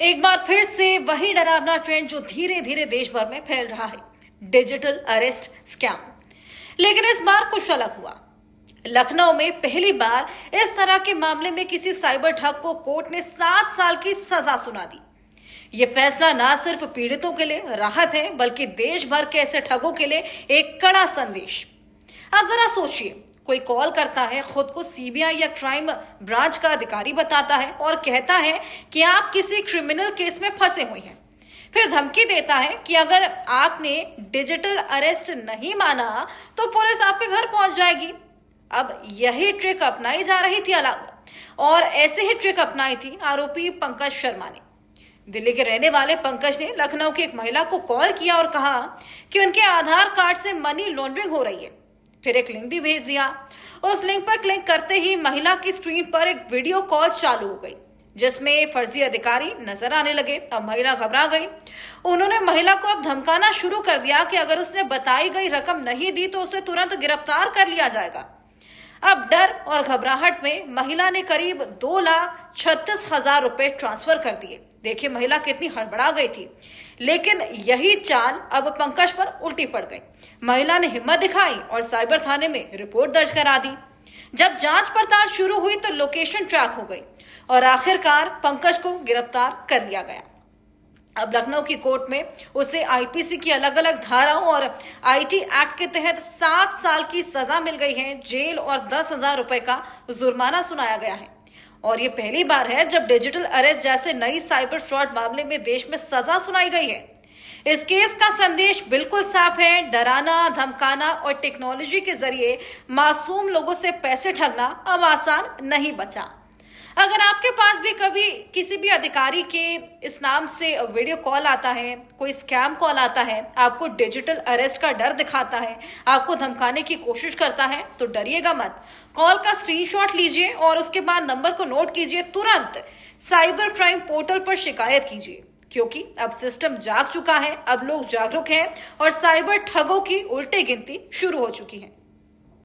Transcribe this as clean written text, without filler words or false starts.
एक बार फिर से वही डरावना ट्रेंड जो धीरे धीरे देश भर में फैल रहा है, डिजिटल अरेस्ट स्कैम। लेकिन इस बार कुछ अलग हुआ। लखनऊ में पहली बार इस तरह के मामले में किसी साइबर ठग को कोर्ट ने 7 साल की सजा सुना दी। ये फैसला न सिर्फ पीड़ितों के लिए राहत है, बल्कि देश भर के ऐसे ठगों के लिए एक कड़ा संदेश। आप जरा सोचिए, कोई कॉल करता है, खुद को सीबीआई या क्राइम ब्रांच का अधिकारी बताता है और कहता है कि आप किसी क्रिमिनल केस में फंसे हुए हैं। फिर धमकी देता है कि अगर आपने डिजिटल अरेस्ट नहीं माना तो पुलिस आपके घर पहुंच जाएगी। अब यही ट्रिक अपनाई जा रही थी अलग, और ऐसे ही ट्रिक अपनाई थी आरोपी पंकज शर्मा ने। दिल्ली के रहने वाले पंकज ने लखनऊ की एक महिला को कॉल किया और कहा कि उनके आधार कार्ड से मनी लॉन्ड्रिंग हो रही है। फिर एक लिंक भी भेज दिया। उस लिंक पर क्लिक करते ही महिला की स्क्रीन पर एक वीडियो कॉल चालू हो गई, जिसमें फर्जी अधिकारी नजर आने लगे। अब महिला घबरा गई। उन्होंने महिला को अब धमकाना शुरू कर दिया कि अगर उसने बताई गई रकम नहीं दी तो उसे तुरंत गिरफ्तार कर लिया जाएगा। अब डर और घबराहट में महिला ने करीब 2,36,000 रुपए ट्रांसफर कर दिए। देखिए महिला कितनी हड़बड़ा गई थी। लेकिन यही चाल अब पंकज पर उल्टी पड़ गई। महिला ने हिम्मत दिखाई और साइबर थाने में रिपोर्ट दर्ज करा दी। जब जांच पड़ताल शुरू हुई तो लोकेशन ट्रैक हो गई और आखिरकार पंकज को गिरफ्तार कर लिया गया। अब लखनऊ की कोर्ट में उसे आईपीसी की अलग अलग धाराओं और आईटी एक्ट के तहत 7 साल की सजा मिल गई है। जेल और 10,000 रुपए का जुर्माना सुनाया गया है। और ये पहली बार है जब डिजिटल अरेस्ट जैसे नई साइबर फ्रॉड मामले में देश में सजा सुनाई गई है। इस केस का संदेश बिल्कुल साफ है, डराना, धमकाना और टेक्नोलॉजी के जरिए मासूम लोगों से पैसे ठगना अब आसान नहीं बचा। अगर आपके पास भी कभी किसी भी अधिकारी के इस नाम से वीडियो कॉल आता है, कोई स्कैम कॉल आता है, आपको डिजिटल अरेस्ट का डर दिखाता है, आपको धमकाने की कोशिश करता है, तो डरिएगा मत। कॉल का स्क्रीनशॉट लीजिए और उसके बाद नंबर को नोट कीजिए। तुरंत साइबर क्राइम पोर्टल पर शिकायत कीजिए, क्योंकि अब सिस्टम जाग चुका है, अब लोग जागरूक हैं और साइबर ठगों की उल्टी गिनती शुरू हो चुकी है।